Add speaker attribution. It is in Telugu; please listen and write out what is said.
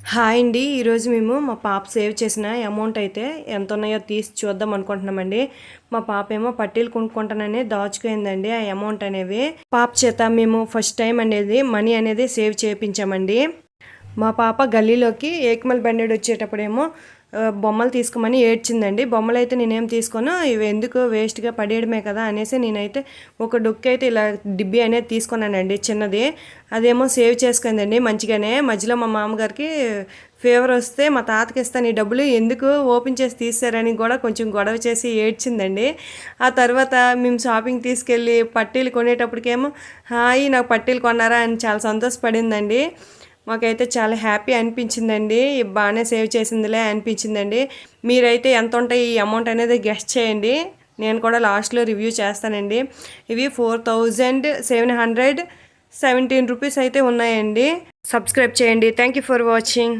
Speaker 1: హాయ్ అండి. ఈరోజు మేము మా పాప సేవ్ చేసిన అమౌంట్ అయితే ఎంత ఉన్నాయో తీసి చూద్దాం అనుకుంటున్నామండి. మా పాప ఏమో పట్టీలు కొనుక్కుంటానని దాచుకుందండి ఆ అమౌంట్ అనేవి. పాప చేత మేము ఫస్ట్ టైం అనేది మనీ అనేది సేవ్ చేయించామండి. మా పాప గల్లీలోకి ఏకమల్ బండెడ్ వచ్చేటప్పుడేమో బొమ్మలు తీసుకోమని ఏడ్చిందండి. బొమ్మలు అయితే నేనేం తీసుకోను, ఇవి ఎందుకు వేస్ట్గా పడేయడమే కదా అనేసి నేనైతే ఒక డొక్కు అయితే ఇలా డిబ్బీ అనేది తీసుకున్నానండి చిన్నది. అదేమో సేవ్ చేసుకుందండి మంచిగానే. మధ్యలో మా మామగారికి ఫీవర్ వస్తే మా తాతకి ఇస్తాను ఈ డబ్బులు ఎందుకు ఓపెన్ చేసి తీసారని కూడా కొంచెం గొడవ చేసి ఏడ్చిందండి. ఆ తర్వాత మేము షాపింగ్ తీసుకెళ్ళి పట్టీలు కొనేటప్పటికేమో హాయ్ నాకు పట్టీలు కొన్నారా అని చాలా సంతోషపడిందండి. మాకైతే చాలా హ్యాపీ అనిపించిందండి. బాగానే సేవ్ చేసిందిలే అనిపించిందండి. మీరైతే ఎంత ఉంటాయి ఈ అమౌంట్ అనేది గెస్ట్ చేయండి. నేను కూడా లాస్ట్లో రివ్యూ చేస్తానండి. ఇవి 4717 రూపీస్ అయితే ఉన్నాయండి. సబ్స్క్రైబ్ చేయండి. Thank you for watching.